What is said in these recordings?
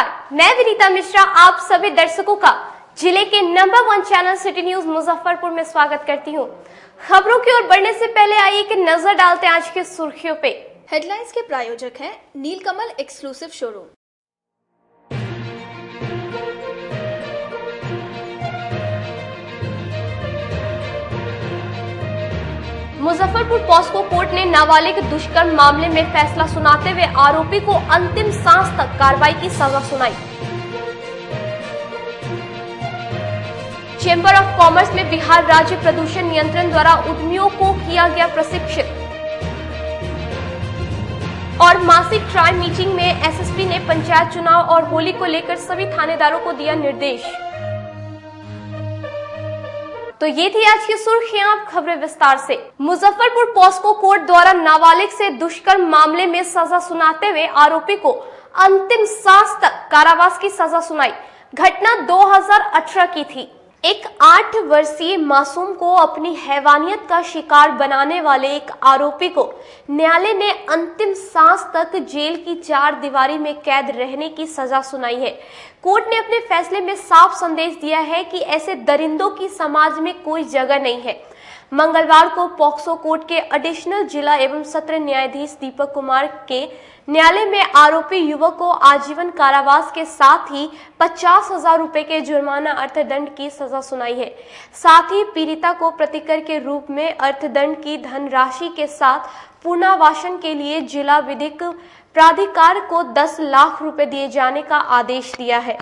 नमस्कार, मैं विनीता मिश्रा आप सभी दर्शकों का जिले के number 1 channel city news Muzaffarpur में स्वागत करती हूं। खबरों की ओर बढ़ने से पहले आइए कि नजर डालते हैं आज की सुर्खियों पे। हेडलाइंस के प्रायोजक हैं Neelkamal exclusive showroom. Muzaffarpur POCSO court ने नाबालिग दुष्कर्म मामले में फैसला सुनाते हुए आरोपी को अंतिम सांस तक कार्रवाई की सजा सुनाई। चेंबर ऑफ कॉमर्स में बिहार राज्य प्रदूषण नियंत्रण द्वारा उद्यमियों को किया गया प्रशिक्षित। और मासिक क्राइम मीटिंग में एसएसपी ने पंचायत चुनाव और होली को लेकर सभी थानेदारों को दिया निर्देश। तो ये थी आज की सुर्खियां, अब खबरें विस्तार से। मुजफ्फरपुर पॉस्को कोर्ट द्वारा नाबालिग से दुष्कर्म मामले में सजा सुनाते हुए आरोपी को अंतिम सांस तक कारावास की सजा सुनाई। घटना 2018 की थी। एक 8 वर्षीय मासूम को अपनी हैवानियत का शिकार बनाने वाले एक आरोपी को न्यायालय ने अंतिम सांस तक जेल की 4 दीवारी में कैद रहने की सजा सुनाई है। कोर्ट ने अपने फैसले में साफ संदेश दिया है कि ऐसे दरिंदों की समाज में कोई जगह नहीं है। मंगलवार को पॉक्सो कोर्ट के एडिशनल जिला एवं सत्र न्यायाधीश दीपक कुमार के न्यायालय में आरोपी युवक को आजीवन कारावास के साथ ही 50,000 रुपए के जुर्माना अर्थदंड की सजा सुनाई है। साथ ही पीड़िता को प्रतिकर के रूप में अर्थदंड की धनराशि के साथ पुनर्वासन के लिए जिला विधिक प्राधिकार को 10 लाख रुपए दिए जाने का आदेश दिया है।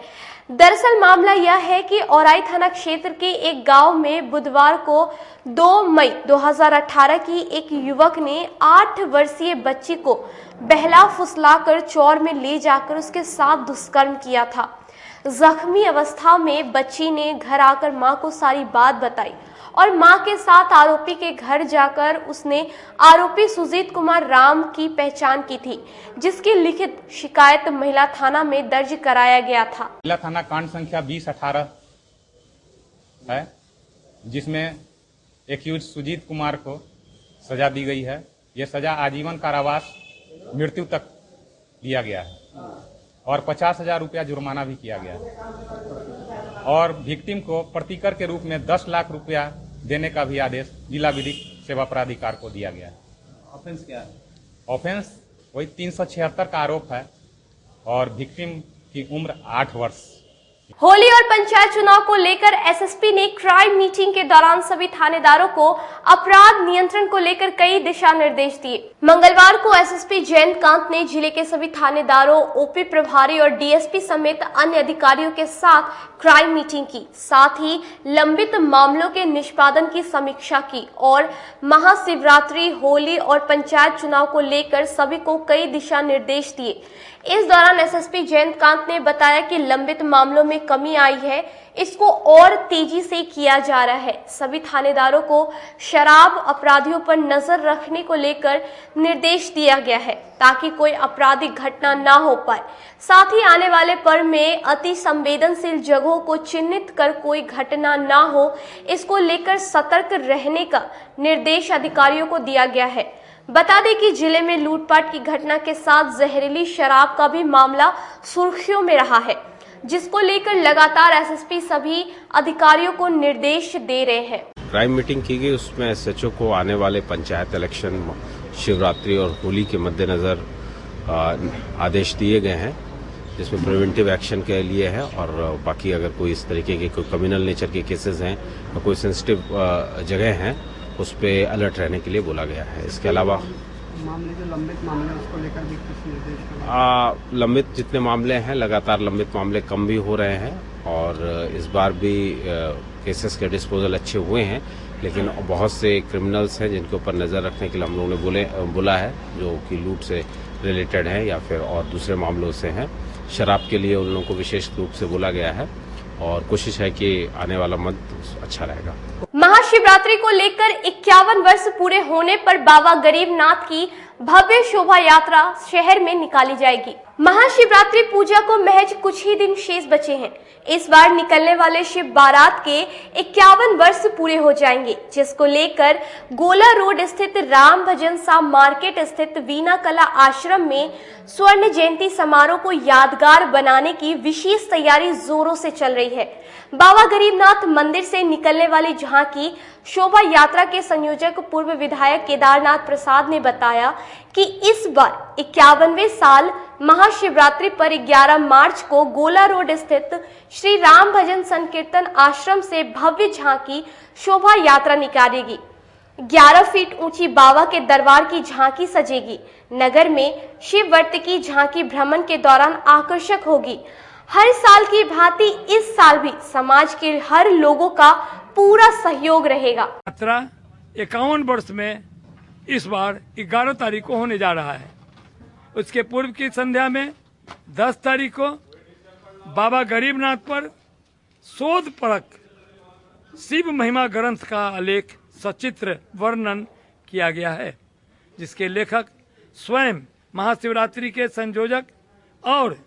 दरअसल मामला यह है कि औराई थाना क्षेत्र के एक गांव में बुधवार को 2 मई 2018 की एक युवक ने 8 वर्षीय बच्ची को बहला फुसलाकर चौर में ले जाकर उसके साथ दुष्कर्म किया था। जख्मी अवस्था में बच्ची ने घर आकर मां को सारी बात बताई और मां के साथ आरोपी के घर जाकर उसने आरोपी सुजीत कुमार राम की पहचान की थी, जिसकी लिखित शिकायत महिला थाना में दर्ज कराया गया था। महिला थाना कांड संख्या 2018 है, जिसमें एक्यूज सुजीत कुमार को सजा दी गई है। यह सजा आजीवन कारावास मृत्यु तक दिया गया है और 50,000 रुपया जुर्माना भी किया गया है और विक्टिम को प्रतिकर के रूप में 10 लाख रुपया देने का भी आदेश जिला विधिक सेवा प्राधिकार को दिया गया है। ऑफेंस क्या है? ऑफेंस वही 376 का आरोप है और विक्टिम की उम्र 8 वर्ष। होली और पंचायत चुनाव को लेकर एसएसपी ने क्राइम मीटिंग के दौरान सभी थानेदारों को अपराध नियंत्रण को लेकर कई दिशा निर्देश दिए। मंगलवार को एसएसपी जयंत कांत ने जिले के सभी थानेदारों, ओपी प्रभारी और डीएसपी समेत अन्य अधिकारियों के साथ क्राइम मीटिंग की। साथ ही लंबित मामलों के निष्पादन की समीक्षा की और महाशिवरात्रि, होली और पंचायत चुनाव को लेकर सभी को कई दिशा निर्देश दिए। इस दौरान एसएसपी जयंत कांत ने बताया कि लंबित मामलों में कमी आई है, इसको और तेजी से किया जा रहा है। सभी थानेदारों को शराब अपराधियों पर नजर रखने को लेकर निर्देश दिया गया है ताकि कोई आपराधिक घटना ना हो पाए। साथ ही आने वाले पर्व में अति संवेदनशील जगहों को चिन्हित कर कोई घटना ना हो, इसको लेकर सतर्क रहने का निर्देश अधिकारियों को दिया गया है। बता दें कि जिले में लूटपाट की घटना के साथ जहरीली शराब का भी मामला सुर्खियों में रहा है, जिसको लेकर लगातार एसएसपी सभी अधिकारियों को निर्देश दे रहे हैं। क्राइम मीटिंग की गई, उसमें एसएचओ को आने वाले पंचायत इलेक्शन, शिवरात्रि और होली के मद्देनजर आदेश दिए गए हैं, जिसमें प्रिवेंटिव एक्शन के लिए है और बाकी अगर कोई इस तरीके के कोई कम्युनल नेचर के केसेस हैं या कोई सेंसिटिव जगह हैं उस पर अलर्ट रहने के लिए बोला गया है। इसके अलावा मामले जो लंबित मामले उसको लेकर भी कुछ निर्देश लंबित जितने मामले हैं, लगातार लंबित मामले कम भी हो रहे हैं और इस बार भी केसेस के डिस्पोजल अच्छे हुए हैं, लेकिन बहुत से क्रिमिनल्स हैं जिनके ऊपर नज़र रखने के लिए हम लोगों ने बोला है, जो कि लूट से रिलेटेड है या फिर और दूसरे मामलों से हैं। शराब के लिए उन लोगों को विशेष रूप से बोला गया है और कोशिश है कि आने वाला मंथ अच्छा रहेगा। महाशिवरात्रि को लेकर 51 वर्ष पूरे होने पर बाबा गरीबनाथ की भव्य शोभा यात्रा शहर में निकाली जाएगी। महाशिवरात्रि पूजा को महज कुछ ही दिन शेष बचे हैं। इस बार निकलने वाले शिव बारात के 51 वर्ष पूरे हो जाएंगे, जिसको लेकर गोला रोड स्थित राम भजन सा मार्केट स्थित वीणा कला आश्रम में स्वर्ण जयंती समारोह को यादगार बनाने की विशेष तैयारी जोरों से चल रही है। बाबा गरीबनाथ मंदिर से निकलने वाली झांकी शोभा यात्रा के संयोजक पूर्व विधायक केदारनाथ प्रसाद ने बताया कि इस बार 51वें साल महाशिवरात्रि पर 11 मार्च को गोला रोड स्थित श्री राम भजन संकीर्तन आश्रम से भव्य झांकी शोभा यात्रा निकालेगी। 11 फीट ऊंची बाबा के दरबार की झांकी सजेगी। नगर में शिव व्रत की झांकी भ्रमण के दौरान आकर्षक होगी। हर साल की भांति इस साल भी समाज के हर लोगों का पूरा सहयोग रहेगा। यात्रा 51 वर्ष में इस बार 11 तारीख को होने जा रहा है। उसके पूर्व की संध्या में 10 तारीख को बाबा गरीबनाथ पर शोध परक शिव महिमा ग्रंथ का आलेख सचित्र वर्णन किया गया है, जिसके लेखक स्वयं महाशिवरात्रि के संयोजक और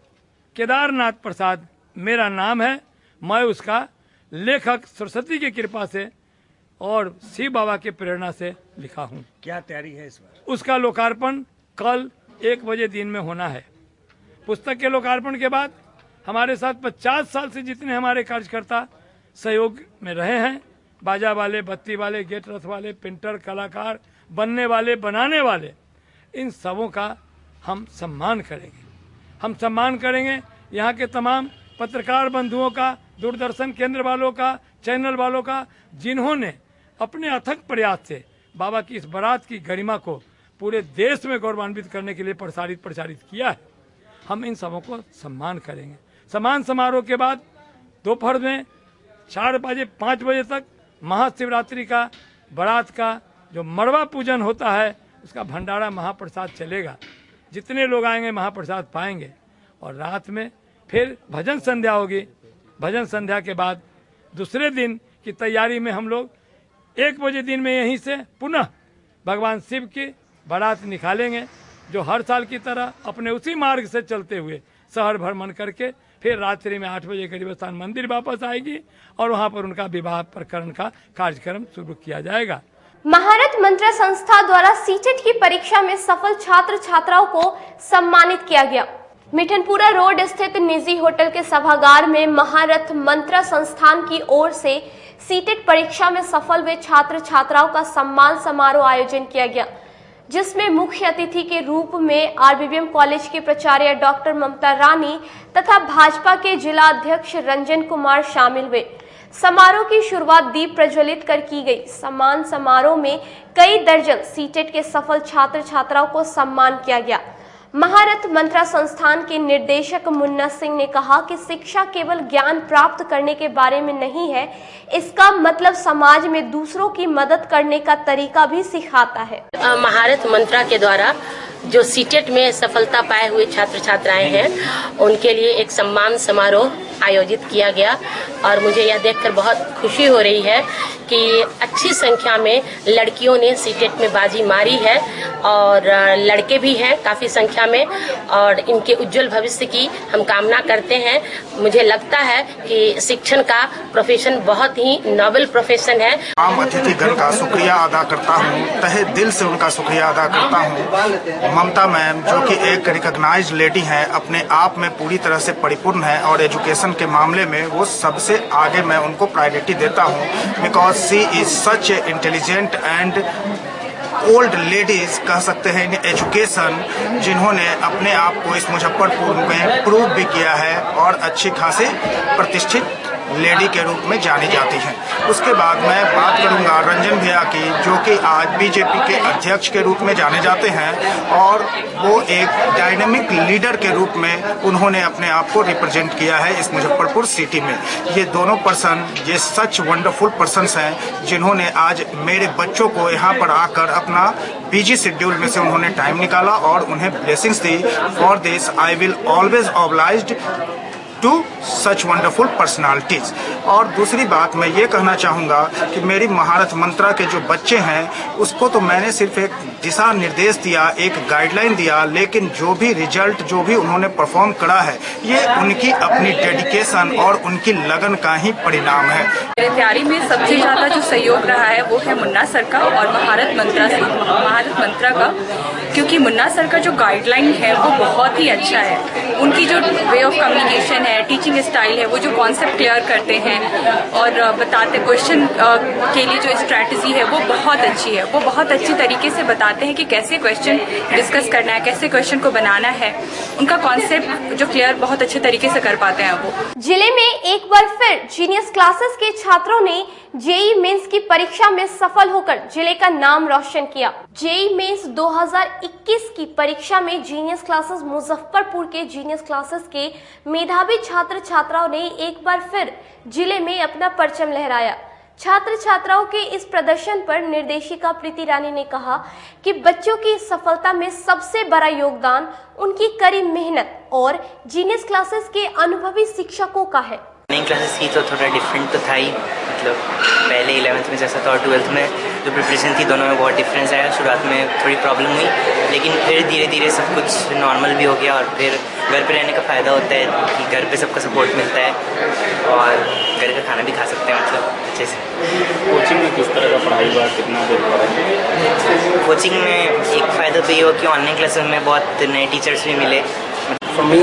केदारनाथ प्रसाद मेरा नाम है। मैं उसका लेखक सरस्वती की कृपा से और शिव बाबा के प्रेरणा से लिखा हूँ। क्या तैयारी है इस बार? उसका लोकार्पण कल 1 बजे दिन में होना है। पुस्तक के लोकार्पण के बाद हमारे साथ 50 साल से जितने हमारे कार्यकर्ता सहयोग में रहे हैं, बाजा वाले, बत्ती वाले, गेट रथ वाले, पेंटर, कलाकार, बनने वाले, बनाने वाले, इन सबों का हम सम्मान करेंगे। हम सम्मान करेंगे यहाँ के तमाम पत्रकार बंधुओं का, दूरदर्शन केंद्र वालों का, चैनल वालों का, जिन्होंने अपने अथक प्रयास से बाबा की इस बारात की गरिमा को पूरे देश में गौरवान्वित करने के लिए प्रसारित किया है। हम इन सबों को सम्मान करेंगे। सम्मान समारोह के बाद दोपहर में 4 बजे 5 बजे तक महाशिवरात्रि का बारात का जो मड़वा पूजन होता है, उसका भंडारा महाप्रसाद चलेगा। जितने लोग आएंगे महाप्रसाद पाएंगे। और रात में फिर भजन संध्या होगी। भजन संध्या के बाद दूसरे दिन की तैयारी में हम लोग 1 बजे दिन में यहीं से पुनः भगवान शिव की बारात निकालेंगे, जो हर साल की तरह अपने उसी मार्ग से चलते हुए शहर भ्रमण करके फिर रात्रि में 8 बजे करीब स्थान मंदिर वापस आएगी और वहां पर उनका विवाह प्रकरण का कार्यक्रम शुरू किया जाएगा। महारथ मंत्र संस्था द्वारा सीटेट की परीक्षा में सफल छात्र छात्राओं को सम्मानित किया गया। मिठनपुरा रोड स्थित निजी होटल के सभागार में महारथ मंत्र संस्थान की ओर से सीटेट परीक्षा में सफल हुए छात्र छात्राओं का सम्मान समारोह आयोजन किया गया, जिसमें मुख्य अतिथि के रूप में आरबीवीएम कॉलेज के प्राचार्य डॉक्टर ममता रानी तथा भाजपा के जिला अध्यक्ष रंजन कुमार शामिल हुए। समारोह की शुरुआत दीप प्रज्वलित कर की गई। सम्मान समारोह में कई दर्जन सीटेट के सफल छात्र छात्राओं को सम्मान किया गया। महारथ मंत्रा संस्थान के निदेशक मुन्ना सिंह ने कहा कि शिक्षा केवल ज्ञान प्राप्त करने के बारे में नहीं है, इसका मतलब समाज में दूसरों की मदद करने का तरीका भी सिखाता है। महारथ मंत्रा के द्वारा जो सीटेट में सफलता पाए हुए छात्र छात्राएं हैं, उनके लिए एक सम्मान समारोह आयोजित किया गया और मुझे यह देखकर बहुत खुशी हो रही है कि अच्छी संख्या में लड़कियों ने सीटेट में बाजी मारी है और लड़के भी हैं काफी संख्या में, और इनके उज्जवल भविष्य की हम कामना करते हैं। मुझे लगता है कि शिक्षण का प्रोफेशन बहुत ही नोबल प्रोफेशन है। आम अतिथिगण का शुक्रिया अदा करता हूँ, तहे दिल से उनका शुक्रिया अदा करता हूँ। ममता मैम जो कि एक रिकॉग्नाइज्ड लेडी हैं, अपने आप में पूरी तरह से परिपूर्ण है और एजुकेशन के मामले में वो सबसे आगे, मैं उनको प्रायोरिटी देता हूँ, because she is such a intelligent and old ladies कह सकते हैं इन एजुकेशन, जिन्होंने अपने आप को इस मुजफ्फरपुर में प्रूव भी किया है और अच्छी खासी प्रतिष्ठित लेडी के रूप में जानी जाती हैं। उसके बाद मैं बात करूंगा रंजन भैया की, जो कि आज बीजेपी के अध्यक्ष के रूप में जाने जाते हैं और वो एक डायनेमिक लीडर के रूप में उन्होंने अपने आप को रिप्रेजेंट किया है इस मुजफ्फरपुर सिटी में। ये दोनों पर्सन ये सच वंडरफुल पर्सन्स हैं, जिन्होंने आज मेरे बच्चों को यहाँ पर आकर अपना बिजी शेड्यूल में से उन्होंने टाइम निकाला और उन्हें ब्लेसिंग्स दी। For this I will always obliged to such wonderful personalities. और दूसरी बात मैं ये कहना चाहूँगा कि मेरी महारथ मंत्रा के जो बच्चे हैं उसको तो मैंने सिर्फ एक दिशा निर्देश दिया, एक गाइडलाइन दिया, लेकिन जो भी रिजल्ट, जो भी उन्होंने परफॉर्म करा है, ये उनकी अपनी डेडिकेशन और उनकी लगन का ही परिणाम है। मेरे तैयारी में सबसे ज़्यादा जो सहयोग रहा है वो है मुन्ना सर का और महारथ मंत्रा का, क्योंकि मुन्ना सर का जो गाइडलाइन है वो बहुत ही अच्छा है। उनकी जो वे ऑफ कम्युनिकेशन है, टीचिंग स्टाइल है, वो जो कॉन्सेप्ट क्लियर करते हैं और बताते, क्वेश्चन के लिए जो स्ट्रैटेजी है वो बहुत अच्छी है। वो बहुत अच्छी तरीके से बताते हैं कि कैसे क्वेश्चन डिस्कस करना है, कैसे क्वेश्चन को बनाना है। उनका कॉन्सेप्ट जो क्लियर बहुत अच्छे तरीके से कर पाते हैं वो। जिले में एक बार फिर जीनियस क्लासेस के छात्रों ने जेईई मेंस की परीक्षा में सफल होकर जिले का नाम रोशन किया। जेईई मेंस 2021 की परीक्षा में जीनियस क्लासेस मुजफ्फरपुर के जीनियस क्लासेस के मेधावी छात्र छात्राओं ने एक बार फिर जिले में अपना परचम लहराया। छात्र छात्राओं के इस प्रदर्शन पर निर्देशिका प्रीति रानी ने कहा कि बच्चों की सफलता में सबसे बड़ा योगदान उनकी कड़ी मेहनत और जीनियस क्लासेस के अनुभवी शिक्षकों का है। ऑनलाइन क्लासेस की तो थोड़ा डिफरेंट तो था ही, मतलब पहले 11th में जैसा था और 12th में जो प्रिपरेशन थी दोनों में बहुत डिफरेंस आया। शुरुआत में थोड़ी प्रॉब्लम हुई, लेकिन फिर धीरे धीरे सब कुछ नॉर्मल भी हो गया और फिर घर पे रहने का फ़ायदा होता है कि घर पे सबका सपोर्ट मिलता है और घर का खाना भी खा सकते हैं मतलब अच्छे से। कोचिंग में किस तरह का पढ़ाई हुआ, कितना देर पढ़ा? कोचिंग में एक फ़ायदा तो ये हुआ कि ऑनलाइन क्लासेस में बहुत नए टीचर्स भी मिले। फॉर मी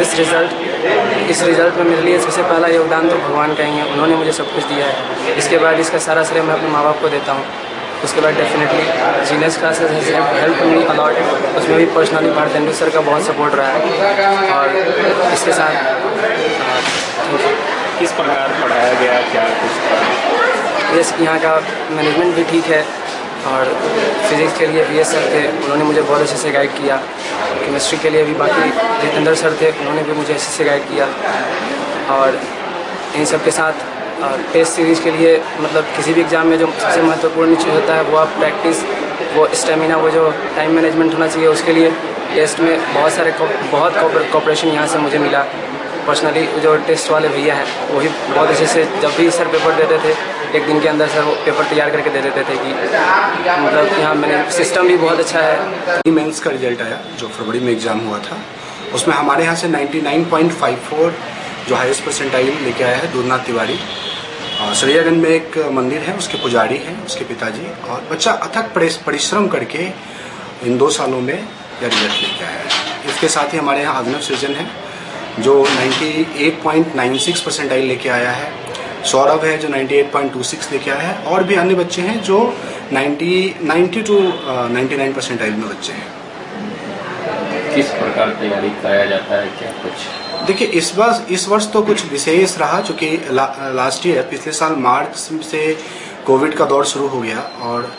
इस रिज़ल्ट में मेरे लिए सबसे पहला योगदान तो भगवान का ही है। उन्होंने मुझे सब कुछ दिया है। इसके बाद इसका सारा श्रेय मैं अपने माँ बाप को देता हूँ। उसके बाद definitely genius classes help me a lot. उसमें भी पर्सनली भारतेंदु सर का बहुत सपोर्ट रहा है और इसके साथ किस प्रकार पढ़ाया गया, क्या कुछ? यहाँ का मैनेजमेंट भी ठीक है और फिजिक्स के लिए BS सर थे, उन्होंने मुझे बहुत अच्छे से गाइड किया। केमिस्ट्री के लिए भी बाकी जितेंद्र सर थे, उन्होंने भी मुझे अच्छे से गाइड किया। और इन सब के साथ टेस्ट सीरीज के लिए मतलब किसी भी एग्ज़ाम में जो सबसे महत्वपूर्ण चीज़ होता है वो आप प्रैक्टिस, वो स्टेमिना, वो जो टाइम मैनेजमेंट होना चाहिए, उसके लिए टेस्ट में बहुत कोऑपरेशन यहाँ से मुझे मिला। पर्सनली जो टेस्ट वाले भैया हैं वही बहुत अच्छे से, जब भी सर पेपर देते थे एक दिन के अंदर सर वो पेपर तैयार करके दे देते थे कि मतलब यहाँ मैंने सिस्टम भी बहुत अच्छा है। मेंस का रिजल्ट आया जो फरवरी में एग्ज़ाम हुआ था, उसमें हमारे यहाँ से 99.54 जो हाईएस्ट परसेंटाइल लेके आया है दूधनाथ तिवारी। सरैयागंज में एक मंदिर है, उसके पुजारी हैं उसके पिताजी, और बच्चा अथक परिश्रम करके इन 2 सालों में यह रिजल्ट लेके आया है। इसके साथ ही हमारे यहाँ अभिनव सृजन है जो 98.96 परसेंटाइल लेके आया है। सौरभ है जो 98.26 लेके आया है, और भी अन्य बच्चे हैं जो 90 to 99 परसेंटाइल में बच्चे हैं। किस प्रकार तैयारी कराया जाता है, क्या कुछ? देखिए इस वर्ष तो कुछ विशेष रहा, चूँकि लास्ट ईयर पिछले साल मार्च से कोविड का दौर शुरू हो गया और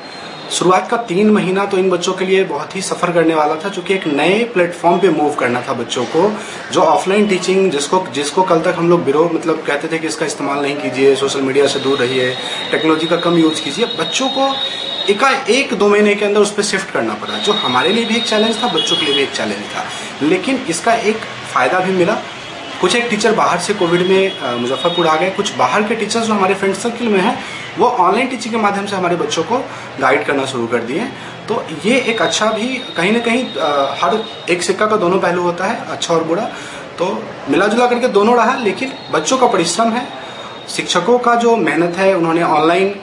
शुरुआत का 3 महीना तो इन बच्चों के लिए बहुत ही सफ़र करने वाला था, क्योंकि एक नए प्लेटफॉर्म पे मूव करना था बच्चों को। जो ऑफलाइन टीचिंग जिसको कल तक हम लोग विरोध मतलब कहते थे कि इसका इस्तेमाल नहीं कीजिए, सोशल मीडिया से दूर रहिए, टेक्नोलॉजी का कम यूज़ कीजिए, बच्चों को 1-2 महीने के अंदर उस पर शिफ्ट करना पड़ा, जो हमारे लिए भी एक चैलेंज था, बच्चों के लिए भी एक चैलेंज था। लेकिन इसका एक फ़ायदा भी मिला। कुछ एक टीचर बाहर से कोविड में मुजफ्फरपुर आ गए, कुछ बाहर के टीचर्स जो हमारे फ्रेंड सर्किल में हैं वो ऑनलाइन टीचिंग के माध्यम से हमारे बच्चों को गाइड करना शुरू कर दिए। तो ये एक अच्छा भी कहीं ना कहीं हर एक सिक्का का दोनों पहलू होता है, अच्छा और बुरा, तो मिला जुला करके दोनों रहा। लेकिन बच्चों का परिश्रम है, शिक्षकों का जो मेहनत है, उन्होंने ऑनलाइन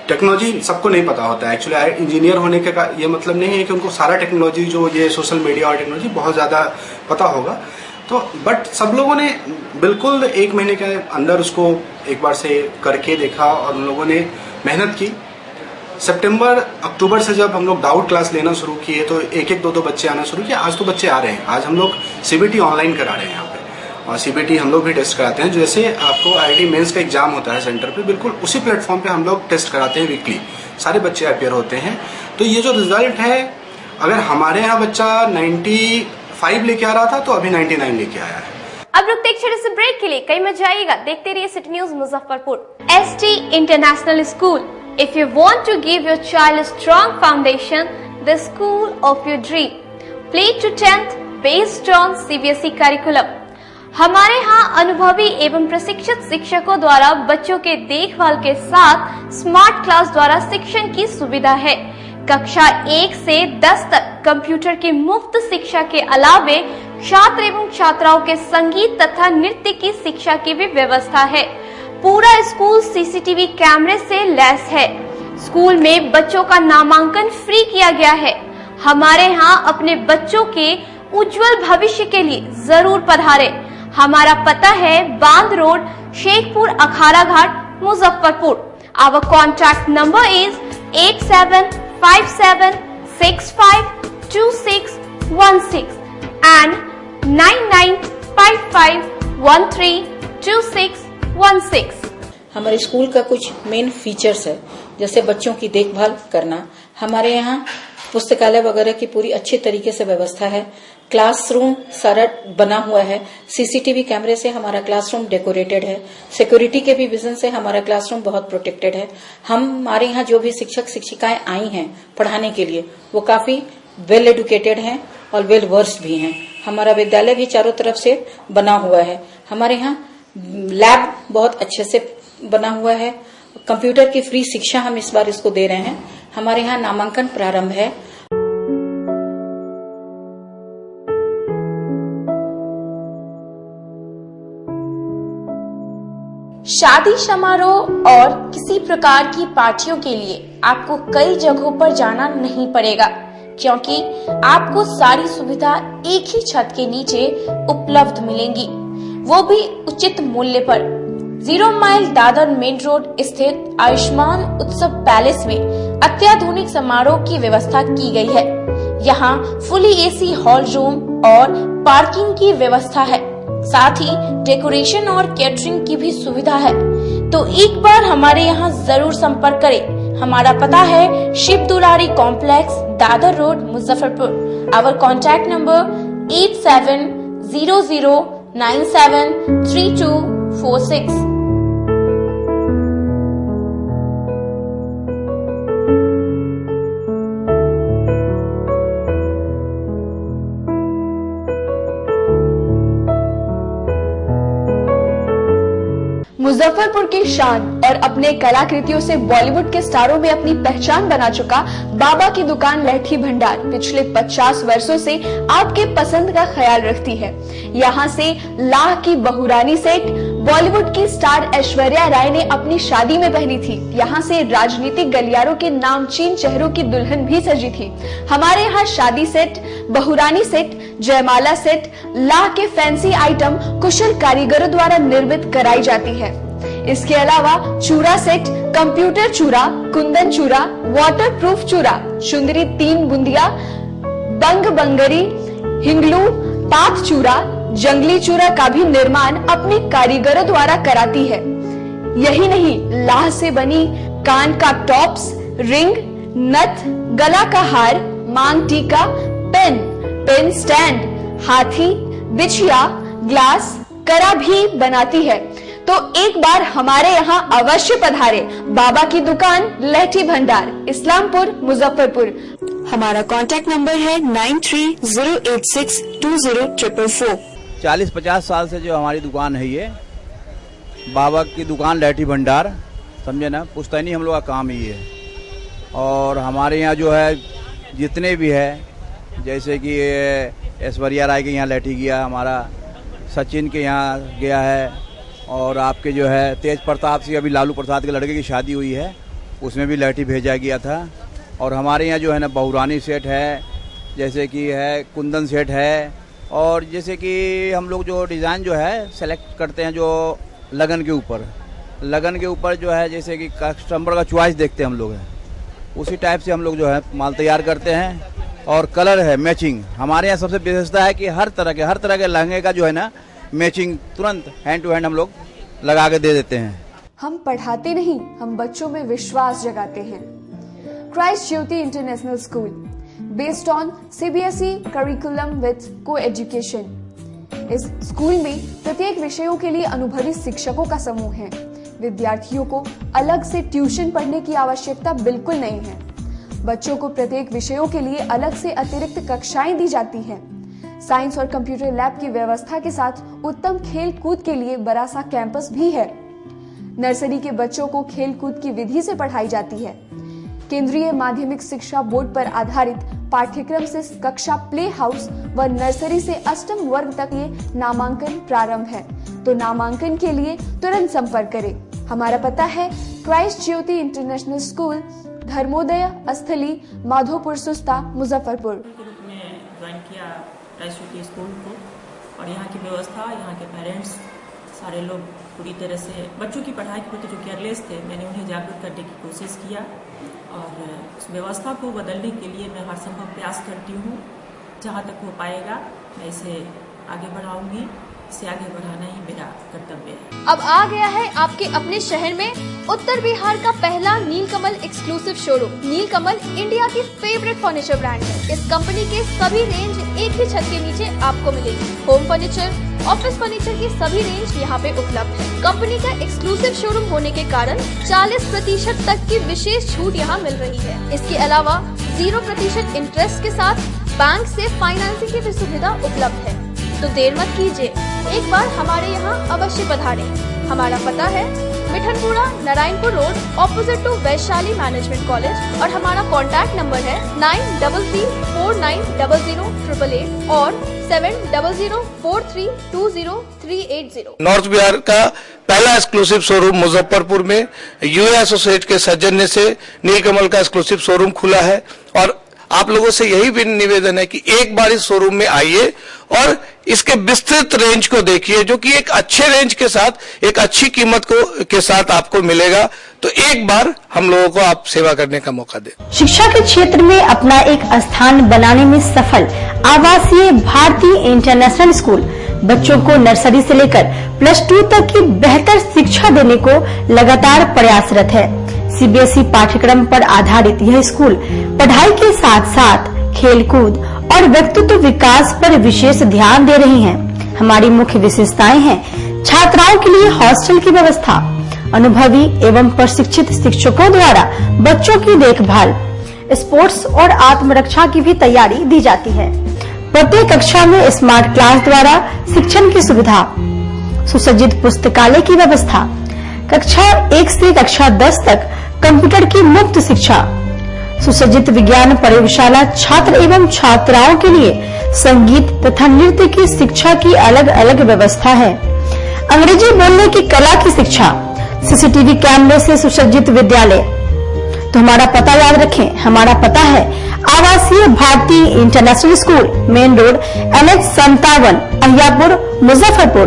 टेक्नोलॉजी सबको नहीं पता होता है एक्चुअली। इंजीनियर होने का ये मतलब नहीं है कि उनको सारा टेक्नोलॉजी जो ये सोशल मीडिया और टेक्नोलॉजी बहुत ज़्यादा पता होगा, तो बट सब लोगों ने बिल्कुल 1 महीने के अंदर उसको एक बार से करके देखा और उन लोगों ने मेहनत की। सितंबर अक्टूबर से जब हम लोग डाउट क्लास लेना शुरू किए तो 1-2 बच्चे आना शुरू किए। आज तो बच्चे आ रहे हैं। आज हम लोग CBT ऑनलाइन करा रहे हैं यहाँ पे, और CBT हम लोग भी टेस्ट कराते हैं। जैसे आपको IIT मेंस का एग्जाम होता है सेंटर पे, बिल्कुल उसी प्लेटफॉर्म पे हम लोग टेस्ट कराते हैं वीकली। सारे बच्चे अपियर होते हैं। तो ये जो रिजल्ट है, अगर हमारे यहाँ बच्चा 95 लेके आ रहा था तो अभी 99 लेके आया है। अब रुकते एक छोटे से ब्रेक के लिए, कहीं मत जाइएगा, देखते रहिए city news Muzaffarpur. ST international school, if you want to give your child a strong foundation, the school of your dream. Play to 10th based on CBSE curriculum. हमारे यहाँ अनुभवी एवं प्रशिक्षित शिक्षकों द्वारा बच्चों के देखभाल के साथ स्मार्ट क्लास द्वारा शिक्षण की सुविधा है। कक्षा 1 से 10 तक कंप्यूटर की मुफ्त शिक्षा के अलावे छात्र एवं छात्राओं के संगीत तथा नृत्य की शिक्षा की भी व्यवस्था है। पूरा स्कूल सीसीटीवी कैमरे से लैस है। स्कूल में बच्चों का नामांकन फ्री किया गया है। हमारे यहाँ अपने बच्चों के उज्जवल भविष्य के लिए जरूर पधारें। हमारा पता है बांध road, Shekhpur Akhara Ghat, Muzaffarpur. Our contact number is 8757652616 and 9955132616। हमारे स्कूल का कुछ मेन फीचर्स है, जैसे बच्चों की देखभाल करना। हमारे यहाँ पुस्तकालय वगैरह की पूरी अच्छी तरीके से व्यवस्था है। क्लासरूम सारा बना हुआ है। सीसीटीवी कैमरे से हमारा क्लासरूम डेकोरेटेड है। सिक्योरिटी के भी विजन से हमारा क्लासरूम बहुत प्रोटेक्टेड है। हमारे यहाँ जो भी शिक्षक शिक्षिकाएं आई हैं पढ़ाने के लिए, वो काफी वेल एडुकेटेड हैं और वेल वर्स्ड भी हैं। हमारा विद्यालय भी चारों तरफ से बना हुआ है। हमारे यहाँ लैब बहुत अच्छे से बना हुआ है। कंप्यूटर की फ्री शिक्षा हम इस बार इसको दे रहे हैं। हमारे यहाँ नामांकन प्रारंभ है। शादी समारोह और किसी प्रकार की पार्टियों के लिए आपको कई जगहों पर जाना नहीं पड़ेगा, क्योंकि आपको सारी सुविधा एक ही छत के नीचे उपलब्ध मिलेंगी, वो भी उचित मूल्य पर। 0 माइल दादर मेन रोड स्थित आयुष्मान उत्सव पैलेस में अत्याधुनिक समारोह की व्यवस्था की गई है। यहाँ फुली एसी हॉल रूम और पार्किंग की व्यवस्था है, साथ ही डेकोरेशन और कैटरिंग की भी सुविधा है। तो एक बार हमारे यहाँ जरूर संपर्क करें। हमारा पता है Shiv Dulari complex, Dadar road, Muzaffarpur. Our contact number 8700973246। Muzaffarpur की शान और अपने कलाकृतियों से बॉलीवुड के स्टारों में अपनी पहचान बना चुका बाबा की दुकान लहठी भंडार पिछले 50 वर्षों से आपके पसंद का ख्याल रखती है। यहाँ से लाह की बहुरानी सेट बॉलीवुड की स्टार ऐश्वर्या राय ने अपनी शादी में पहनी थी। यहाँ से राजनीतिक गलियारों के नामचीन चेहरों की दुल्हन भी सजी थी। हमारे यहाँ शादी सेट, बहुरानी सेट, जयमाला सेट, लाह के फैंसी आइटम कुशल कारीगरों द्वारा निर्मित कराई जाती है। इसके अलावा चूड़ा सेट, कंप्यूटर चूड़ा, कुंदन चूड़ा, वाटर प्रूफ चूड़ा, चुंदरी 3 बुंदिया, बंग बंगरी, हिंगलू, पात चूड़ा, जंगली चूड़ा का भी निर्माण अपने कारीगरों द्वारा कराती है। यही नहीं, लाह से बनी कान का टॉप्स, रिंग, नथ, गला का हार, मांग टीका, पेन स्टैंड, हाथी, बिछिया, ग्लास, करा भी बनाती है। तो एक बार हमारे यहाँ अवश्य पधारे। बाबा की दुकान लहठी भंडार, इस्लामपुर, मुजफ्फरपुर। हमारा कॉन्टैक्ट नंबर है 9308620444। 40-50 साल से जो हमारी दुकान है, ये बाबा की दुकान लहठी भंडार, समझे ना, पुश्तैनी हम लोग का काम ही है। और हमारे यहाँ जो है जितने भी है, जैसे कि ऐश्वर्या राय के यहाँ लहठी गया, हमारा सचिन के यहाँ गया है, और आपके जो है तेज प्रताप सिंह, अभी लालू प्रसाद के लड़के की शादी हुई है, उसमें भी लहठी भेजा गया था। और हमारे यहाँ जो है ना बहुरानी सेट है, जैसे कि है कुंदन सेट है, और जैसे कि हम लोग जो डिज़ाइन जो है सेलेक्ट करते हैं जो लगन के ऊपर जो है, जैसे कि कस्टमर का चॉइस देखते हैं हम लोग, है उसी टाइप से हम लोग जो है माल तैयार करते हैं। और कलर है मैचिंग। हमारे यहाँ सबसे विशेषता है कि हर तरह के लहंगे का जो है ना मैचिंग तुरंत हैंड टू हैंड हम लोग लगा के दे देते हैं। हम पढ़ाते नहीं, हम बच्चों में विश्वास जगाते हैं। Christ Jyoti international school, based on CBSE curriculum with co-education. इस स्कूल में प्रत्येक विषयों के लिए अनुभवी शिक्षकों का समूह है। विद्यार्थियों को अलग से ट्यूशन पढ़ने की आवश्यकता बिल्कुल नहीं है। बच्चों को प्रत्येक विषयों के लिए अलग से अतिरिक्त कक्षाएं दी जाती हैं। साइंस और कंप्यूटर लैब की व्यवस्था के साथ उत्तम खेल कूद के लिए बड़ा सा कैंपस भी है। नर्सरी के बच्चों को खेल कूद की विधि से पढ़ाई जाती है। केंद्रीय माध्यमिक शिक्षा बोर्ड पर आधारित पाठ्यक्रम से कक्षा प्ले हाउस व नर्सरी से अष्टम वर्ग तक ये नामांकन प्रारंभ है, तो नामांकन के लिए तुरंत संपर्क करें। हमारा पता है Christ Jyoti international school, Dharmodaya स्थली, माधोपुर सुस्ता, मुजफ्फरपुर। ग्रुप में ज्वाइन किया क्राइस्ट ज्योति स्कूल को, और यहाँ की व्यवस्था, यहाँ के पेरेंट्स सारे लोग पूरी तरह से बच्चों की पढ़ाई के प्रति जो केयरलेस थे, मैंने उन्हें जागरूक करने की कोशिश किया और उस व्यवस्था को बदलने के लिए मैं हर संभव प्रयास करती हूँ। जहाँ तक हो पाएगा मैं इसे आगे बढ़ाऊंगी। इसे आगे बढ़ाना ही मेरा कर्तव्य है। अब आ गया है आपके अपने शहर में उत्तर बिहार का पहला नीलकमल एक्सक्लूसिव शोरूम। नीलकमल इंडिया की फेवरेट फर्नीचर ब्रांड है। इस कंपनी के सभी रेंज एक ही छत के नीचे आपको मिलेगी। होम फर्नीचर, ऑफिस फर्नीचर की सभी रेंज यहाँ पे उपलब्ध है। कंपनी का एक्सक्लूसिव शोरूम होने के कारण 40% तक की विशेष छूट यहाँ मिल रही है। इसके अलावा 0% इंटरेस्ट के साथ बैंक से फाइनेंसिंग की भी सुविधा उपलब्ध है। तो देर मत कीजिए, एक बार हमारे यहाँ अवश्य पधारें। हमारा पता है Mithanpura, Narayanpur road, opposite to Vaishali management college, और हमारा कॉन्टैक्ट नंबर है 9334900888 और 7004320380। नॉर्थ बिहार का पहला एक्सक्लूसिव शोरूम मुजफ्फरपुर में यूए एसोसिएट के सौजन्य से नीलकमल का एक्सक्लूसिव शोरूम खुला है। और आप लोगों से यही भी निवेदन है कि एक बार इस शोरूम में आइए और इसके विस्तृत रेंज को देखिए, जो कि एक अच्छे रेंज के साथ एक अच्छी कीमत के साथ आपको मिलेगा। तो एक बार हम लोगों को आप सेवा करने का मौका दें। शिक्षा के क्षेत्र में अपना एक स्थान बनाने में सफल आवासीय भारती इंटरनेशनल स्कूल बच्चों को नर्सरी से लेकर +2 तक की बेहतर शिक्षा देने को लगातार प्रयासरत है। सीबीएसई पाठ्यक्रम पर आधारित यह स्कूल पढ़ाई के साथ साथ खेलकूद और व्यक्तित्व विकास पर विशेष ध्यान दे रही हैं। हमारी मुख्य विशेषताएं हैं छात्राओं के लिए हॉस्टल की व्यवस्था, अनुभवी एवं प्रशिक्षित शिक्षकों द्वारा बच्चों की देखभाल, स्पोर्ट्स और आत्मरक्षा की भी तैयारी दी जाती है। प्रत्येक कक्षा में स्मार्ट क्लास द्वारा शिक्षण की सुविधा, सुसज्जित पुस्तकालय की व्यवस्था, कक्षा 1 से कक्षा 10 तक कंप्यूटर की मुफ्त शिक्षा, सुसज्जित विज्ञान प्रयोगशाला, छात्र एवं छात्राओं के लिए संगीत तथा नृत्य की शिक्षा की अलग अलग व्यवस्था है। अंग्रेजी बोलने की कला की शिक्षा, सीसीटीवी कैमरे से सुसज्जित विद्यालय। तो हमारा पता याद रखें, हमारा पता है Awasiya Bharati international school, main road NH57, Ahiyapur, Muzaffarpur.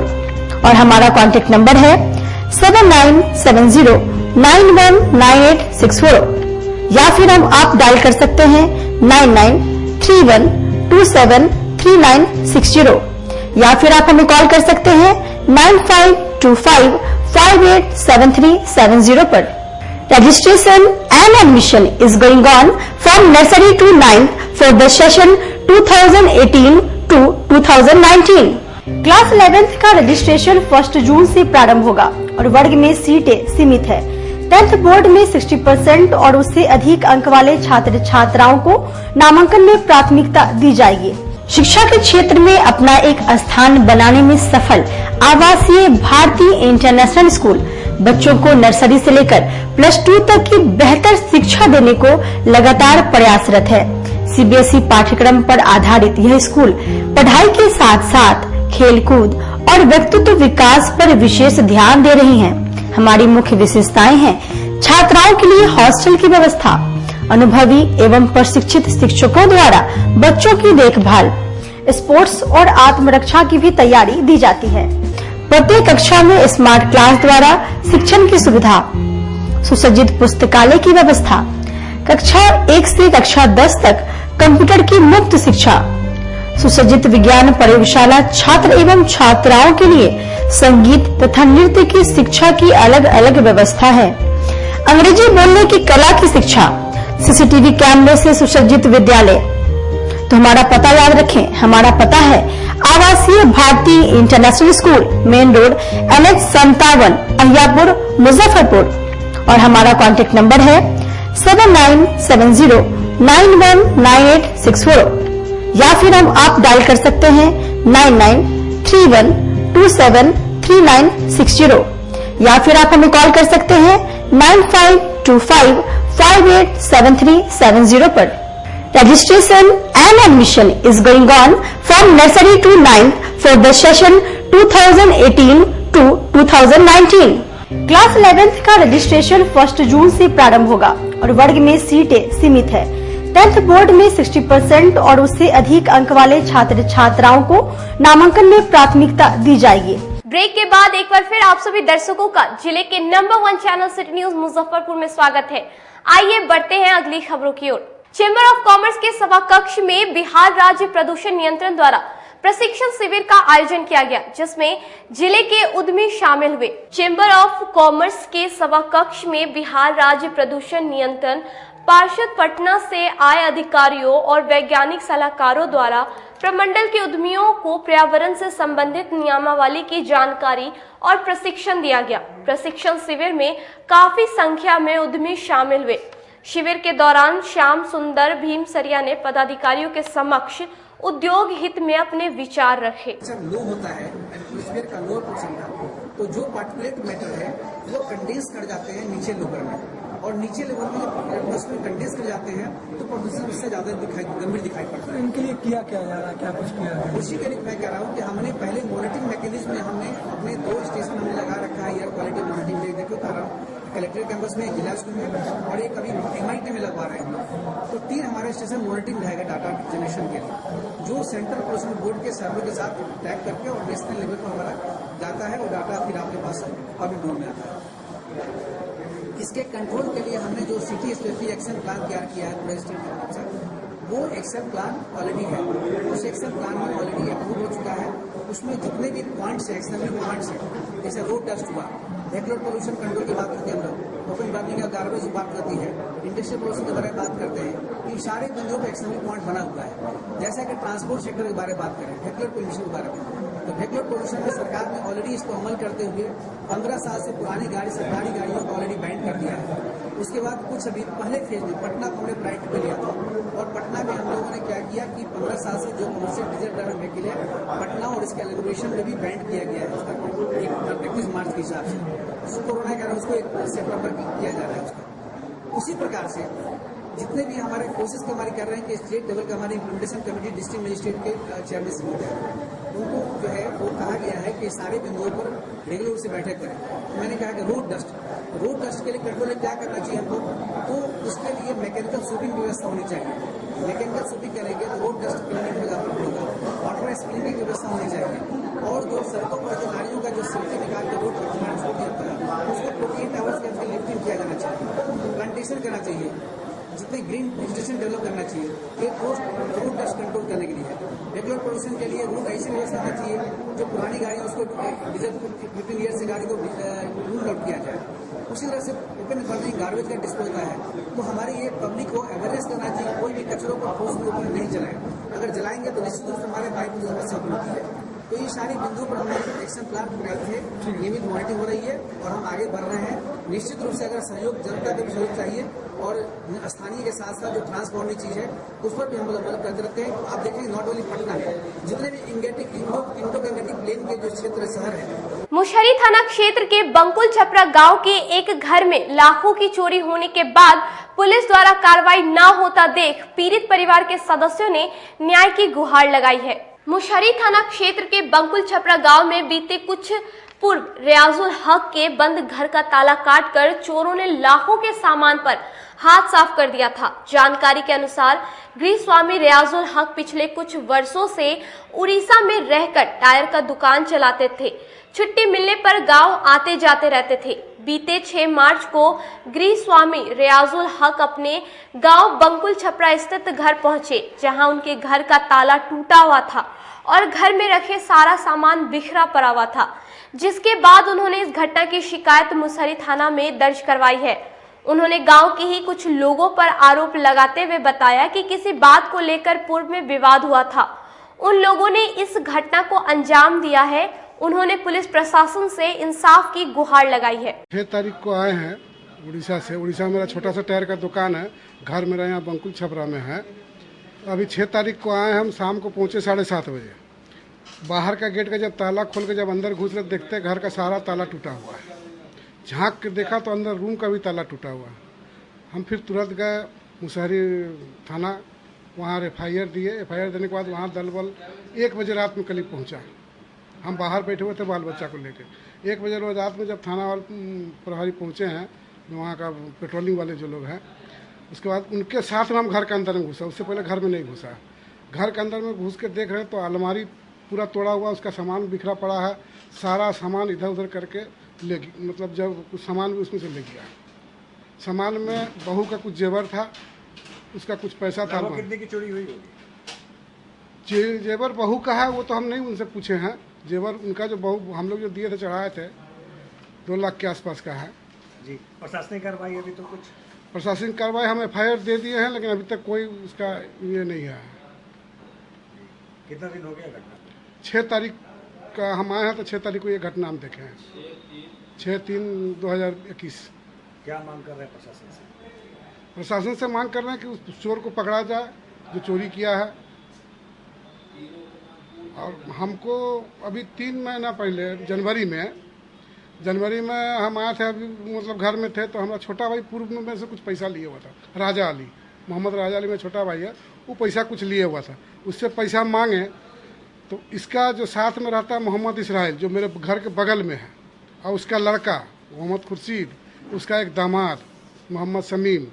और हमारा कॉन्टेक्ट नंबर है 7970919864, या फिर आप डायल कर सकते हैं 9931273960, या फिर आप हमें कॉल कर सकते हैं 9525587370 पर। Registration and admission is going on from nursery to 9th for the session 2018 to 2019. Class 11th का रजिस्ट्रेशन 1 जून से प्रारंभ होगा और वर्ग में सीटें सीमित है। 10th बोर्ड में 60% और उससे अधिक अंक वाले छात्र छात्राओं को नामांकन में प्राथमिकता दी जाएगी। शिक्षा के क्षेत्र में अपना एक स्थान बनाने में सफल आवासीय भारती इंटरनेशनल स्कूल बच्चों को नर्सरी से लेकर +2 तक की बेहतर शिक्षा देने को लगातार प्रयासरत है। सीबीएसई पाठ्यक्रम पर आधारित यह स्कूल पढ़ाई के साथ साथ खेलकूद और व्यक्तित्व विकास पर विशेष ध्यान दे रही हैं। हमारी मुख्य विशेषताएं हैं छात्राओं के लिए हॉस्टल की व्यवस्था, अनुभवी एवं प्रशिक्षित शिक्षकों द्वारा बच्चों की देखभाल, स्पोर्ट्स और आत्मरक्षा की भी तैयारी दी जाती है। प्रत्येक कक्षा में स्मार्ट क्लास द्वारा शिक्षण की सुविधा, सुसज्जित पुस्तकालय की व्यवस्था, कक्षा 1 से कक्षा 10 तक कंप्यूटर की मुफ्त शिक्षा, सुसज्जित विज्ञान प्रयोगशाला, छात्र एवं छात्राओं के लिए संगीत तथा नृत्य की शिक्षा की अलग अलग व्यवस्था है। अंग्रेजी बोलने की कला की शिक्षा, सीसीटीवी कैमरे से सुसज्जित विद्यालय। तो हमारा पता याद रखें, हमारा पता है Awasiya Bharati international school, main road NH57, Ahiyapur, Muzaffarpur. और हमारा कॉन्टेक्ट नंबर है 7970919864, या फिर आप डायल कर सकते हैं 9931273960 या फिर आप हमें कॉल कर सकते हैं 9525587370 पर। Registration and admission is going on from nursery to 9th for the session 2018 to 2019। Class 11th का रजिस्ट्रेशन 1 जून से प्रारंभ होगा और वर्ग में सीटें सीमित है। 10th बोर्ड में 60% और उससे अधिक अंक वाले छात्र छात्राओं को नामांकन में प्राथमिकता दी जाएगी। ब्रेक के बाद एक बार फिर आप सभी दर्शकों का जिले के number 1 channel city news Muzaffarpur में स्वागत है। आइए बढ़ते हैं अगली खबरों की ओर। चेंबर ऑफ कॉमर्स के सभा कक्ष में बिहार राज्य प्रदूषण नियंत्रण द्वारा प्रशिक्षण शिविर का आयोजन किया गया, जिसमें जिले के उद्यमी शामिल हुए। चेंबर ऑफ कॉमर्स के सभा कक्ष में बिहार राज्य प्रदूषण नियंत्रण पार्षद पटना से आए अधिकारियों और वैज्ञानिक सलाहकारों द्वारा प्रमंडल के उद्यमियों को पर्यावरण से संबंधित नियमावली की जानकारी और प्रशिक्षण दिया गया। प्रशिक्षण शिविर में काफी संख्या में उद्यमी शामिल हुए। शिविर के दौरान श्याम सुंदर भीमसरिया ने पदाधिकारियों के समक्ष उद्योग हित में अपने विचार रखे। जब लो होता है एटमॉस्फेयर का लोअर पोर्शन का, तो जो पार्टिकुलेट मैटर है वो कंडेंस कर जाते हैं नीचे लेवल में, और नीचे लेवल में जब एटमॉस्फेयर कंडेंस कर जाते हैं तो प्रदूषण उससे ज्यादा गंभीर दिखाई पड़ता है। इनके लिए किया क्या जा रहा है, क्या कुछ किया है? उसी के लिए मैं कह रहा हूँ कि हमने पहले मॉनिटरिंग मैकेनिज्म में हमने अपने 2 स्टेशन हमने लगा रखा है एयर क्वालिटी मॉनिटरिंग देखो कारण कलेक्ट्रेट कैंपस में, जिला स्कूल में और एक अभी MIT में लगवा रहे हैं। तो 3 हमारे स्टेशन मॉनिटरिंग रहेगा डाटा जनरेशन के लिए, जो सेंट्रल पोल्यूशन बोर्ड के सर्वे के साथ टैग करके और नेशनल लेवल पर हमारा जाता है और डाटा फिर आपके पास पब्लिक डोमेन में आता है। इसके कंट्रोल के लिए हमने जो सिटी स्पेसिफिक एक्शन प्लान तैयार किया है पूरे स्टेट के, वो एक्शन प्लान ऑलरेडी है। उस एक्शन प्लान में ऑलरेडी अप्रूव हो चुका है। उसमें जितने भी पॉइंट्स है, एक्शनरी पॉइंट्स है, जैसे रोड डस्ट हुआ, वेहिकुलर पोल्यूशन कंट्रोल की बात करते हैं हम लोग, ओपन बर्निंग या गार्बेज बात करती है, इंडस्ट्रियल पोल्यूशन के बारे में बात करते हैं। इन सारे बिंदुओं पर एक्शनरी पॉइंट बना हुआ है। जैसा कि ट्रांसपोर्ट सेक्टर के बारे में बात करें, वेहिकुलर पोल्यूशन के बारे में, तो वेहिकुलर पोल्यूशन में सरकार ने ऑलरेडी इसको अमल करते हुए 15 साल से पुरानी गाड़ी सरकारी गाड़ियों को ऑलरेडी बैन कर दिया है। उसके बाद कुछ अभी पहले फेज में पटना को हमने प्रायोरिटी पे लिया था और पटना में हम लोगों ने क्या किया कि 15 साल से जो कमर्शियल डीजल ड्राइवर व्हीकल है पटना और इसके एलिब्रेशन में भी बैन किया गया है। उसका 31 मार्च के हिसाब से कोरोना के कारण उसको 1 सितंबर किया जा रहा है उसका। उसी प्रकार से जितने भी हमारे कोशिश हमारी कर रहे हैं कि स्टेट लेवल का हमारी इम्प्लीमेंटेशन कमेटी डिस्ट्रिक्ट मजिस्ट्रेट के चेयरमैन होते हैं, उनको जो है वो कहा गया है कि सारे बिंदुओं पर रेगुलर से बैठक करें। तो मैंने कहा कि रोड डस्ट के लिए कंट्रोल क्या करना चाहिए हमको, तो उसके लिए मैकेनिकल स्वीपिंग व्यवस्था होनी चाहिए। मैकेनिकल स्वीपिंग करेंगे तो रोड डस्ट क्लीनिंग होगा, वाटर स्प्रिंकिंग की व्यवस्था होनी चाहिए, और जो सड़कों पर जो नालियों का जो सिल्की निकाल के रोड पर छोड़ दिया होता है उसको 48 आवर्स के अंदर लिफ्टिंग किया जाना चाहिए, प्लांटेशन करना चाहिए, जितने ग्रीन वेजिटेशन डेवलप करना चाहिए। एक रोड डस्ट कंट्रोल करने के लिए रेगुलर पोल्यूशन के लिए रूट ऐसी व्यवस्था होना चाहिए जो पुरानी गाड़ी उसको डीजल 15 ईयर से गाड़ी को रूल आउट किया जाए। उसी तरह से ओपन बर्निंग गार्बेज का डिस्पोजल है, तो हमारी ये पब्लिक को अवेयरनेस करना चाहिए, कोई भी कचरों को ठोस के ऊपर नहीं जलाए। अगर जलाएंगे तो निश्चित रूप से हमारे वायु की समस्या होती है। तो ये सारी बिंदुओं पर हमने एक्शन प्लान बनाए थे, नियमित मॉनिटरिंग हो रही है और हम आगे बढ़ रहे हैं। निश्चित रूप से अगर सहयोग जनता का भी सहयोग चाहिए और स्थानीय के साथ साथ जो ट्रांसपोर्टिंग चीज है उस पर भी हम लोग करते रहते हैं। तो आप देखेंगे नॉट ओनली पटना में जितने भी इंडो गंगेटिक प्लेन के जो क्षेत्र शहर है। मुशहरी थाना क्षेत्र के बंकुल छपरा गांव के एक घर में लाखों की चोरी होने के बाद पुलिस द्वारा कार्रवाई न होता देख पीड़ित परिवार के सदस्यों ने न्याय की गुहार लगाई है। मुशहरी थाना क्षेत्र के बंकुल छपरा गांव में बीते कुछ पूर्व रियाजुल हक के बंद घर का ताला काटकर चोरों ने लाखों के सामान पर हाथ साफ कर दिया था। जानकारी के अनुसार गृह स्वामी रियाजुल हक पिछले कुछ वर्षों से उड़ीसा में रहकर टायर का दुकान चलाते थे। छुट्टी मिलने पर गांव आते जाते रहते थे। बीते 6 मार्च को गृह स्वामी रियाजुल हक अपने गांव बंकुल छपरा स्थित घर पहुंचे, जहां उनके घर का ताला टूटा हुआ था और घर में रखे सारा सामान बिखरा पड़ा हुआ था, जिसके बाद उन्होंने इस घटना की शिकायत मुशहरी थाना में दर्ज करवाई है। उन्होंने गांव के ही कुछ लोगों पर आरोप लगाते हुए बताया कि किसी बात को लेकर पूर्व में विवाद हुआ था। उन लोगों ने इस घटना को अंजाम दिया है। उन्होंने पुलिस प्रशासन से इंसाफ की गुहार लगाई है। 6 तारीख को आए हैं उड़ीसा से। उड़ीसा में मेरा छोटा सा टायर का दुकान है, घर मेरा यहाँ बंकुल छपरा में है। अभी 6 तारीख को आए, हम शाम को पहुँचे 7:30 बजे। बाहर का गेट का जब ताला खोल के जब अंदर घुस रहे देखते घर का सारा ताला टूटा हुआ है। झांक के देखा तो अंदर रूम का भी ताला टूटा हुआ है। हम फिर तुरंत गए मुसहरी थाना, वहाँ FIR दिए। FIR देने के बाद वहाँ दल बल 1 बजे रात में करीब पहुँचा। हम बाहर बैठे हुए थे बाल बच्चा को लेकर। 1 बजे रोज रात में जब थाना वाले प्रभारी पहुँचे हैं, वहाँ का पेट्रोलिंग वाले जो लोग हैं, उसके बाद उनके साथ में हम घर के अंदर में घुसा। उससे पहले घर में नहीं घुसा। घर के अंदर में घुस के देख रहे तो अलमारी पूरा तोड़ा हुआ, उसका सामान बिखरा पड़ा है। सारा सामान इधर उधर करके ले, मतलब जब कुछ सामान भी उसमें से ले गया। सामान में बहू का कुछ जेवर था, उसका कुछ पैसा था। कितने की चोरी हुई होगी? जेवर बहू का है, वो तो हम नहीं उनसे पूछे हैं। जेवर उनका जो बहू हम लोग जो दिए थे, चढ़ाए थे, 2 लाख के आसपास का है जी। प्रशासनिक कार्रवाई अभी तो कुछ? प्रशासनिक कार्रवाई हम FIR दे दिए हैं, लेकिन अभी तक कोई उसका ये नहीं है। कितना दिन हो गया घटना? 6 तारीख का हम आए हैं, तो 6 तारीख को ये घटना हम देखे हैं, 6/3/2021। क्या मांग कर रहे हैं प्रशासन से? प्रशासन से मांग कर रहे हैं कि उस चोर को पकड़ा जाए जो चोरी किया है। और हमको अभी 3 महीना पहले जनवरी में हम आए थे, अभी मतलब घर में थे, तो हमारा छोटा भाई पूर्व में से कुछ पैसा लिए हुआ था। राजा अली, मोहम्मद राजा अली में छोटा भाई है, वो पैसा कुछ लिए हुआ था। उससे पैसा मांगे तो इसका जो साथ में रहता है मोहम्मद इसराइल, जो मेरे घर के बगल में है, और उसका लड़का मोहम्मद खुर्शीद, उसका एक दामाद मोहम्मद शमीम,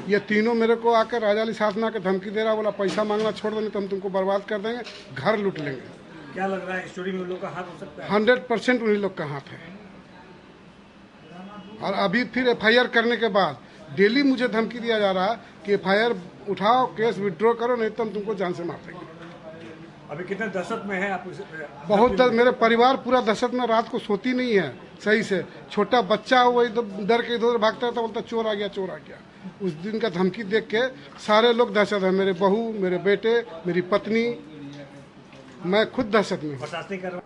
ये तीनों मेरे को आकर राजा अली साथ में आकर धमकी दे रहा, बोला पैसा मांगना छोड़ देंगे तो हम तुमको बर्बाद कर देंगे, घर लूट लेंगे। क्या लग रहा है, इस चोरी में उन लोग का हाथ हो सकता है? 100% उन्हीं लोग का हाथ है। और अभी फिर FIR करने के बाद डेली मुझे धमकी दिया जा रहा है कि FIR उठाओ, केस विड्रॉ करो, नहीं तो हम तुमको जान से मार देंगे। अभी कितने दहशत में है आप? बहुत मेरे परिवार पूरा दहशत में, रात को सोती नहीं है सही से। छोटा बच्चा वही डर के इधर भागता था, बोलता चोर आ गया, चोर आ गया। उस दिन का धमकी देख के सारे लोग दहशत है। मेरे बहू, मेरे बेटे, मेरी पत्नी, मैं खुद दहशत में हूँ।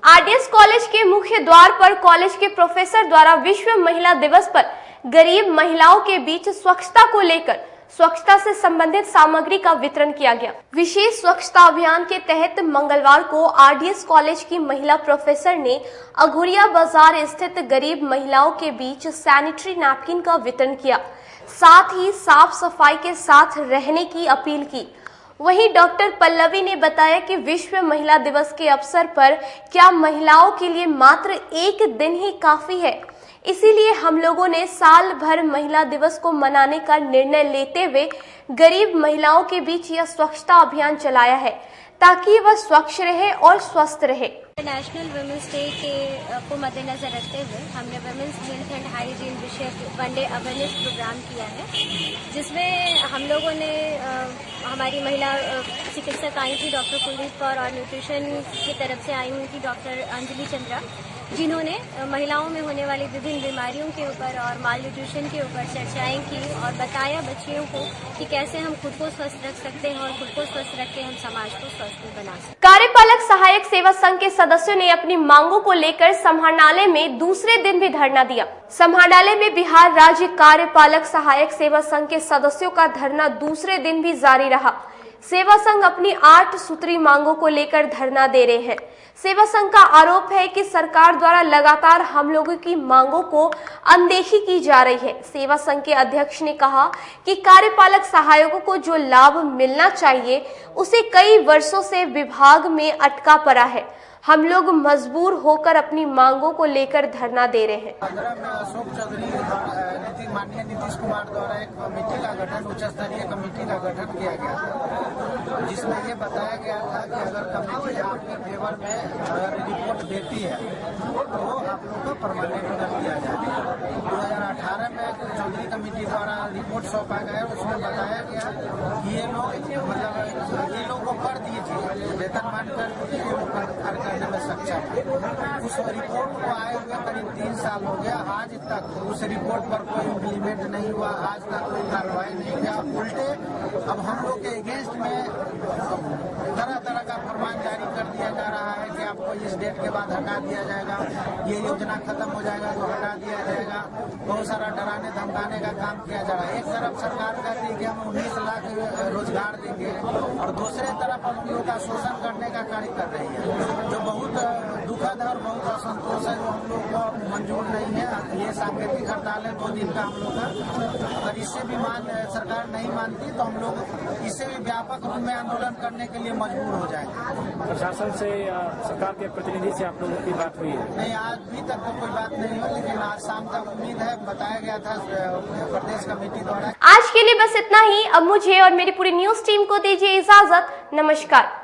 RDS कॉलेज के मुख्य द्वार पर कॉलेज के प्रोफेसर द्वारा विश्व महिला दिवस पर गरीब महिलाओं के बीच स्वच्छता को लेकर स्वच्छता से संबंधित सामग्री का वितरण किया गया। विशेष स्वच्छता अभियान के तहत मंगलवार को RDS कॉलेज की महिला प्रोफेसर ने अघोरिया बाजार स्थित गरीब महिलाओं के बीच सैनिटरी नैपकिन का वितरण किया, साथ ही साफ सफाई के साथ रहने की अपील की। वहीं डॉक्टर पल्लवी ने बताया कि विश्व महिला दिवस के अवसर पर क्या महिलाओं के लिए मात्र 1 दिन ही काफी है, इसीलिए हम लोगों ने साल भर महिला दिवस को मनाने का निर्णय लेते हुए गरीब महिलाओं के बीच यह स्वच्छता अभियान चलाया है, ताकि वह स्वच्छ रहे और स्वस्थ रहे। नेशनल वुमेन्स डे को मद्देनजर रखते हुए हमने वुमेन्स हेल्थ एंड हाइजीन विषय वन डे अवेयरनेस प्रोग्राम किया है, जिसमें हम लोगों ने हमारी महिला चिकित्सक आई थी डॉक्टर कुलदीप कौर, और न्यूट्रिशन की तरफ से आई हुई थी डॉक्टर अंजलि चंद्रा, जिन्होंने महिलाओं में होने वाली विभिन्न बीमारियों के ऊपर और माल न्यूट्रिशन के ऊपर चर्चाएं की और बताया बच्चियों को कि कैसे हम खुद को स्वस्थ रख सकते हैं और खुद को स्वस्थ रख के हम समाज को स्वस्थ बना सकते हैं। कार्यपालक सहायक सेवा संघ के सदस्यों ने अपनी मांगों को लेकर समाहरणालय में दूसरे दिन भी धरना दिया। समाहरणालय में बिहार राज्य कार्यपालक सहायक सेवा संघ के सदस्यों का धरना दूसरे दिन भी जारी रहा। सेवा संघ अपनी 8 सूत्री मांगों को लेकर धरना दे रहे हैं। सेवा संघ का आरोप है कि सरकार द्वारा लगातार हम लोगों की मांगों को अनदेखी की जा रही है। सेवा संघ के अध्यक्ष ने कहा कि कार्यपालक सहायकों को जो लाभ मिलना चाहिए उसे कई वर्षों से विभाग में अटका पड़ा है। हम लोग मजबूर होकर अपनी मांगों को लेकर धरना दे रहे हैं। अशोक चौधरी माननीय नीतीश कुमार द्वारा एक कमेटी का गठन, उच्च स्तरीय कमेटी का गठन किया गया, जिसमें ये बताया गया था कि अगर कमेटी आपके फेवर में रिपोर्ट देती है तो आप लोग को परमानेंट कर दिया जाए। 2018 में चौधरी कमेटी द्वारा रिपोर्ट सौंपा गया, उसमें बताया गया कि ये लोग को कर दीजिए, वेतनमान कर दीजिए, करने में सक्षम है। उस रिपोर्ट को आए हुए करीब 3 साल हो गया, आज तक उस रिपोर्ट पर कोई इम्प्लीमेंट नहीं हुआ, आज तक कोई कार्रवाई नहीं हुआ। उल्टे अब हम लोग के अगेंस्ट में तरह तरह का फरमान जारी कर दिया जा रहा है कि आपको को इस डेट के बाद हटा दिया जाएगा, ये योजना खत्म हो जाएगा तो हटा दिया जाएगा। बहुत सारा डराने धमकाने का काम किया जा रहा है। एक तरफ सरकार कहती है कि हम 19 लाख रोजगार देंगे और दूसरे तरफ हम लोगों का शोषण करने का कार्य कर रही है, जो बहुत दुखद है और बहुत असंतोष है, जो हम लोग को मंजूर नहीं है। ये सांकेतिक हड़ताल है 2 दिन का हम लोग का, अगर इससे भी सरकार नहीं मानती तो हम लोग इससे भी व्यापक रूप में आंदोलन करने के लिए मजबूर हो जाएंगे। प्रशासन से या सरकार के प्रतिनिधि से आप लोगों की बात हुई है? नहीं, आज भी तक तो कोई बात नहीं हुई, लेकिन आज शाम तक उम्मीद है, बताया गया था प्रदेश कमेटी द्वारा। आज के लिए बस इतना ही। अब मुझे और मेरी पूरी न्यूज टीम को दीजिए इजाजत। नमस्कार।